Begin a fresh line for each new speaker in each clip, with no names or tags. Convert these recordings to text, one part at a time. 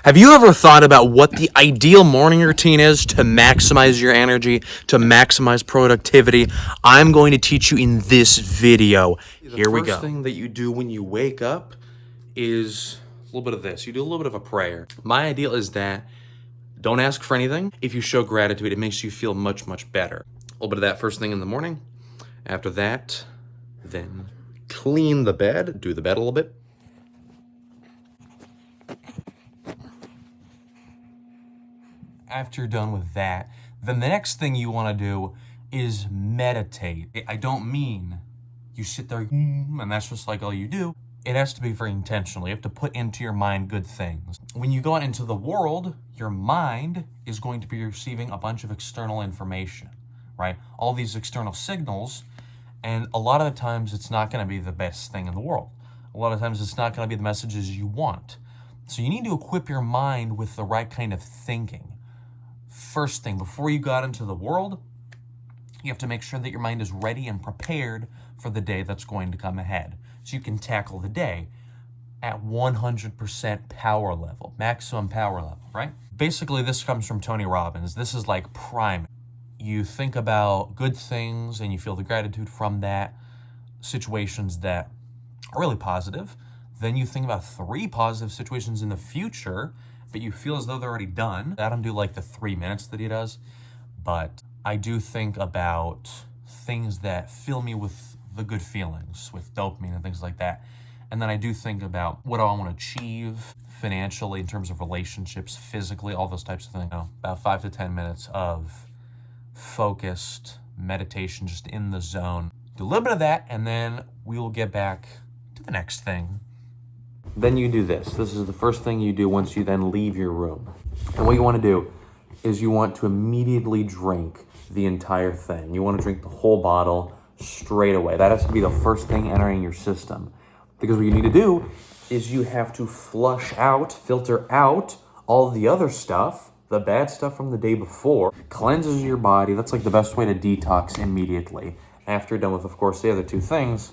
Have you ever thought about what the ideal morning routine is to maximize your energy, to maximize productivity? I'm going to teach you in this video. Here we go. The first thing that you do when you wake up is a little bit of this. You do a little bit of a prayer. My ideal is that don't ask for anything. If you show gratitude, it makes you feel much, much better. A little bit of that first thing in the morning. After that, then clean the bed, do the bed a little bit. After you're done with that, then the next thing you want to do is meditate. I don't mean you sit there and that's just like all you do. It has to be very intentional. You have to put into your mind good things. When you go out into the world, your mind is going to be receiving a bunch of external information, right? All these external signals, and a lot of the times it's not going to be the best thing in the world. A lot of times it's not going to be the messages you want. So you need to equip your mind with the right kind of thinking. First thing, before you got into the world, you have to make sure that your mind is ready and prepared for the day that's going to come ahead. So you can tackle the day at 100% power level, maximum power level, right? Basically, this comes from Tony Robbins. This is like prime. You think about good things and you feel the gratitude from that, situations that are really positive. Then you think about 3 positive situations in the future, but you feel as though they're already done. I don't do like the 3 minutes that he does, but I do think about things that fill me with the good feelings, with dopamine and things like that. And then I do think about what do I want to achieve financially, in terms of relationships, physically, all those types of things. About 5 to 10 minutes of focused meditation, just in the zone. Do a little bit of that, and then we will get back to the next thing. Then you do this. This is the first thing you do once you then leave your room. And what you want to do is you want to immediately drink the entire thing. You want to drink the whole bottle straight away. That has to be the first thing entering your system. Because what you need to do is you have to flush out, filter out all the other stuff, the bad stuff from the day before, cleanses your body. That's like the best way to detox immediately. After you're done with, of course, the other 2 things,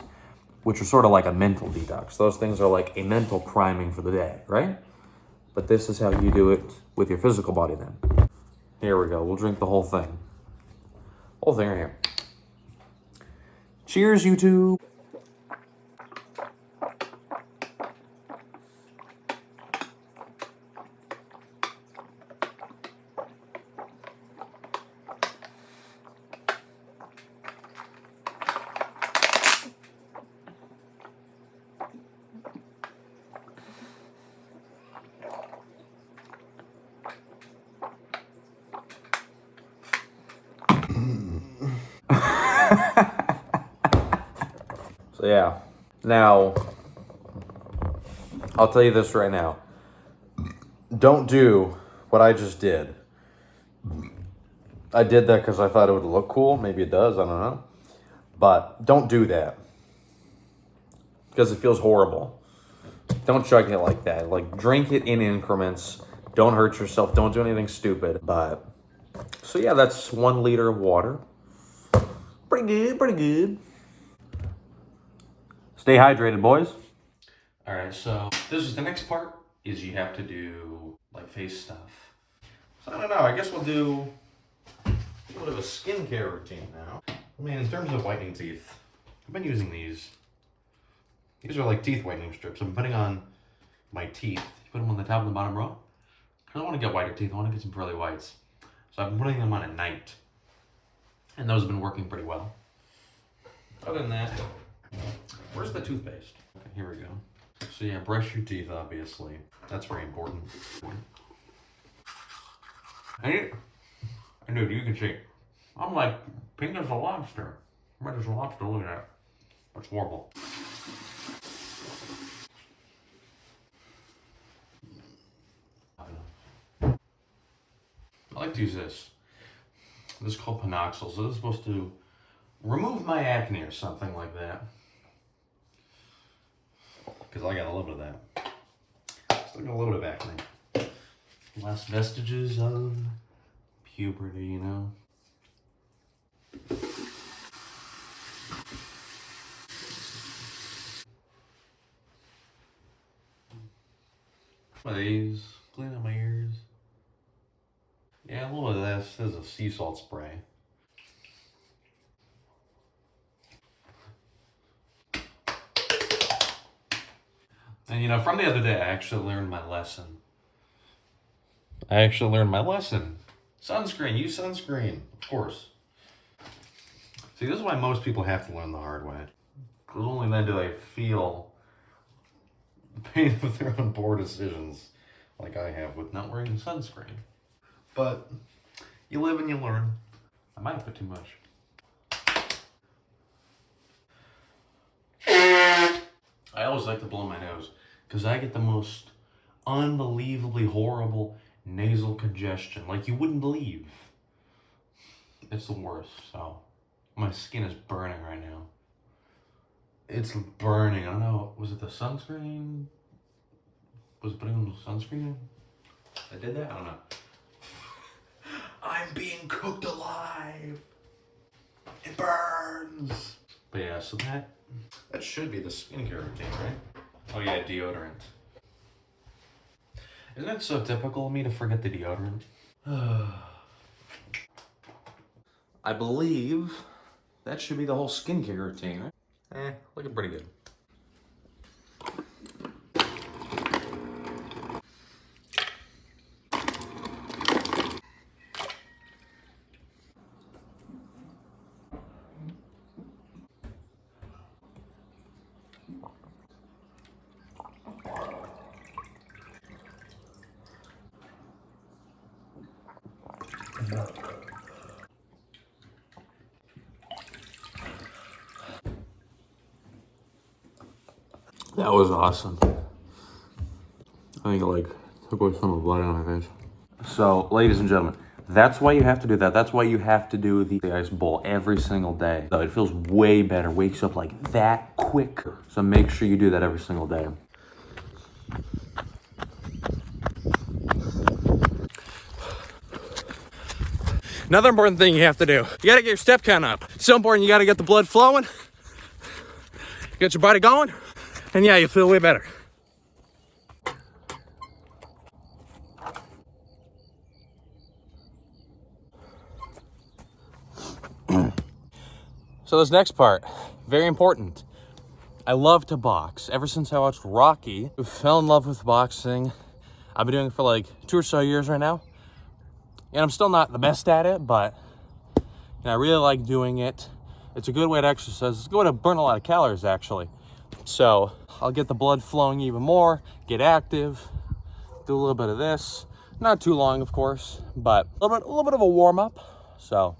which are sort of like a mental detox. Those things are like a mental priming for the day, right? But this is how you do it with your physical body then. Here we go. We'll drink the whole thing. Whole thing right here. Cheers, YouTube. So yeah, now, I'll tell you this right now. Don't do what I just did. I did that because I thought it would look cool. Maybe it does, I don't know. But don't do that. Because it feels horrible. Don't chug it like that. Like, drink it in increments. Don't hurt yourself. Don't do anything stupid. But, so yeah, that's 1 liter of water. Pretty good, pretty good. Stay hydrated, boys. All right, so this is the next part, is you have to do like face stuff. So I don't know, I guess we'll do a little bit of a skincare routine now. I mean, in terms of whitening teeth, I've been using these. These are like teeth whitening strips. I'm putting on my teeth. You put them on the top and the bottom row. I don't want to get whiter teeth, I want to get some pearly whites. So I've been putting them on at night. And those have been working pretty well. Other than that, where's the toothpaste? Okay, here we go. So yeah, brush your teeth, obviously. That's very important. And dude, you can see, I'm like pink as a lobster. Red as a lobster, look at that. That's horrible. I like to use this. This is called Panoxyl, so this is supposed to remove my acne or something like that. Because I got a little bit of that. Still got a little bit of acne. Last vestiges of puberty, you know? One of these. Clean out my ears. Yeah, a little bit of this. This is a sea salt spray. And you know, from the other day, I actually learned my lesson. Sunscreen, use sunscreen, of course. See, this is why most people have to learn the hard way. Because only then do they feel the pain of their own poor decisions, like I have with not wearing sunscreen. But you live and you learn. I might have put too much. I always like to blow my nose because I get the most unbelievably horrible nasal congestion, like you wouldn't believe. It's the worst. So my skin is burning right now. It's burning. I don't know. Was it the sunscreen? Was it putting on the sunscreen? I did that? I don't know. I'm being cooked alive. It burns. But yeah, so that should be the skincare routine, right? Oh yeah, deodorant. Isn't it so typical of me to forget the deodorant? I believe that should be the whole skincare routine, right? Looking pretty good. That was awesome. I think it like took away some of the blood out of my face. So, ladies and gentlemen, that's why you have to do that. That's why you have to do the ice bowl every single day. So it feels way better, wakes up like that quick. So make sure you do that every single day. Another important thing you have to do, you gotta get your step count up. It's so important, you gotta get the blood flowing, get your body going, and yeah, you'll feel way better. So this next part, very important. I love to box. Ever since I watched Rocky, I fell in love with boxing. I've been doing it for like 2 or so years right now. And I'm still not the best at it, but I really like doing it. It's a good way to exercise. It's a good way to burn a lot of calories, actually. So I'll get the blood flowing even more, get active, do a little bit of this. Not too long, of course, but a little bit of a warm up. So.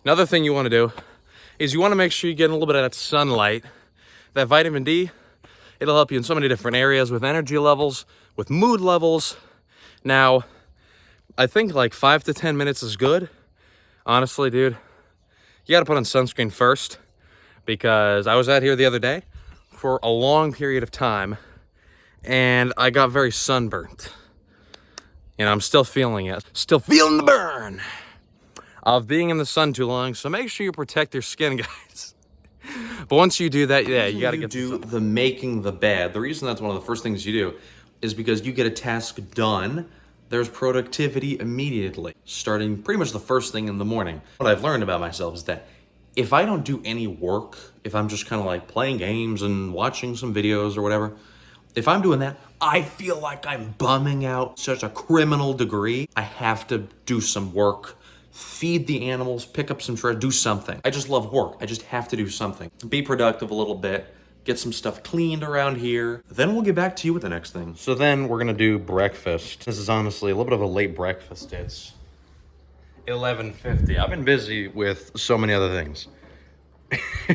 Another thing you want to do is you want to make sure you get a little bit of that sunlight. That vitamin D, it'll help you in so many different areas with energy levels, with mood levels. Now, I think like 5 to 10 minutes is good. Honestly, dude, you got to put on sunscreen first because I was out here the other day for a long period of time and I got very sunburnt. You know, I'm still feeling it. Still feeling the burn of being in the sun too long, so make sure you protect your skin, guys. But once you do that, yeah, you gotta get to the making the bed. The reason that's one of the first things you do is because you get a task done, there's productivity immediately, starting pretty much the first thing in the morning. What I've learned about myself is that if I don't do any work, if I'm just kind of like playing games and watching some videos or whatever, if I'm doing that, I feel like I'm bumming out such a criminal degree. I have to do some work, feed the animals, pick up some trash, do something. I just love work. I just have to do something. Be productive a little bit, get some stuff cleaned around here. Then we'll get back to you with the next thing. So then we're gonna do breakfast. This is honestly a little bit of a late breakfast. It's 11:50. I've been busy with so many other things,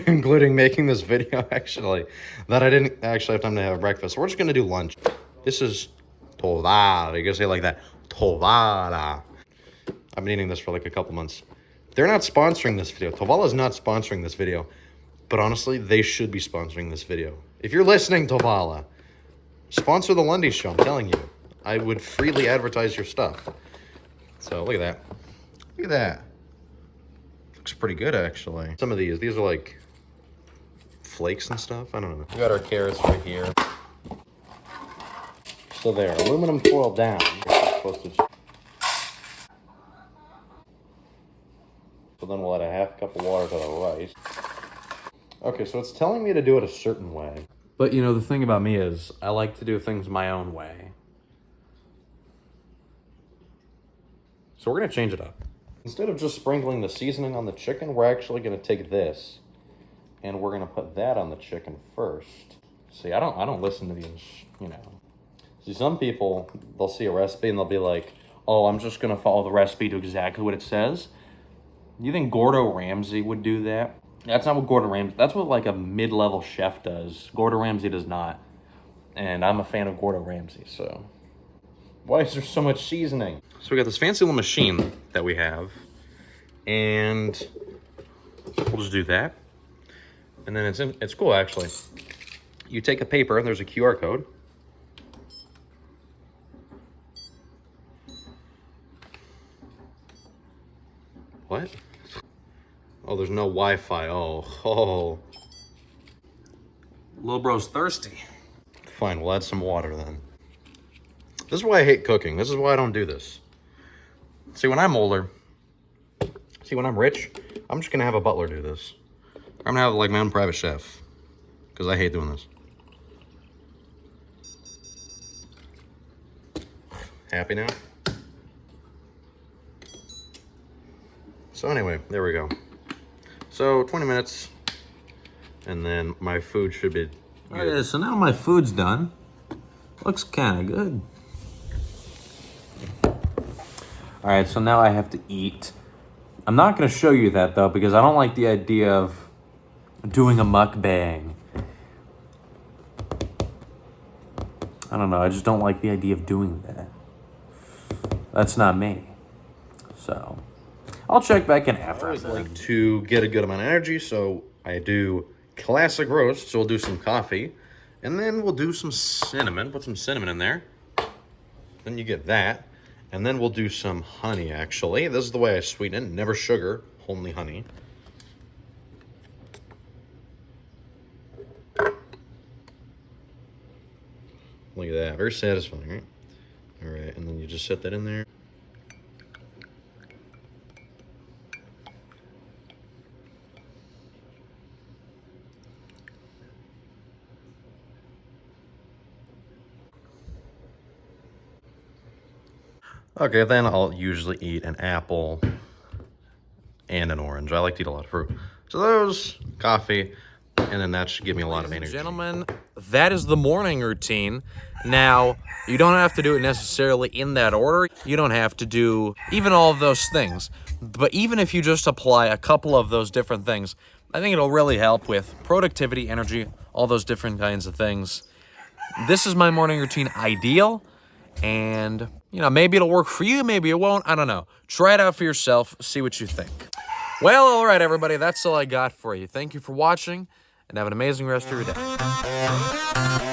including making this video actually, that I didn't actually have time to have breakfast. So we're just gonna do lunch. This is tovada. You gotta say it like that. Tovada. I've been eating this for like a couple months. They're not sponsoring this video. Tovala is not sponsoring this video. But honestly, they should be sponsoring this video. If you're listening, Tovala, sponsor the Lundy Show, I'm telling you.
I would freely advertise your stuff. So look at that. Look at that. Looks pretty good, actually. Some of these are like flakes and stuff. I don't know. We got our carrots right here. So there, aluminum foil down. So then we'll add a half cup of water to the rice. Okay, so it's telling me to do it a certain way. But you know, the thing about me is I like to do things my own way. So we're gonna change it up. Instead of just sprinkling the seasoning on the chicken, we're actually gonna take this and we're gonna put that on the chicken first. See, I don't listen to these, you know. See, some people, they'll see a recipe and they'll be like, oh, I'm just gonna follow the recipe to exactly what it says. You think Gordon Ramsay would do that? That's not what Gordon Ramsay, that's what like a mid-level chef does. Gordon Ramsay does not. And I'm a fan of Gordon Ramsay, so. Why is there so much seasoning? So we got this fancy little machine that we have. And we'll just do that. And then it's cool, actually. You take a paper, and there's a QR code. What? Oh, there's no Wi-Fi. Oh. Little bro's thirsty. Fine, we'll add some water then. This is why I hate cooking. This is why I don't do this. See, when I'm older, when I'm rich, I'm just gonna have a butler do this. I'm gonna have like my own private chef, because I hate doing this. Happy now? So anyway, there we go. So 20 minutes, and then my food should be good.
Okay, so now my food's done. Looks kind of good. All right, so now I have to eat. I'm not gonna show you that though, because I don't like the idea of doing a mukbang. I don't know, I just don't like the idea of doing that. That's not me. So, I'll check back in after.
I always like to get a good amount of energy, so I do classic roast. So we'll do some coffee, and then we'll do some cinnamon. Put some cinnamon in there. Then you get that. And then we'll do some honey, actually. This is the way I sweeten it. Never sugar, only honey. Look at that. Very satisfying, right? All right, and then you just set that in there. Okay, then I'll usually eat an apple and an orange. I like to eat a lot of fruit. So those, coffee, and then that should give me a lot of energy.
Gentlemen, that is the morning routine. Now, you don't have to do it necessarily in that order. You don't have to do even all of those things. But even if you just apply a couple of those different things, I think it'll really help with productivity, energy, all those different kinds of things. This is my morning routine ideal. And, you know, maybe it'll work for you, maybe it won't, I don't know. Try it out for yourself, see what you think. Well, all right, everybody, that's all I got for you. Thank you for watching, and have an amazing rest of your day.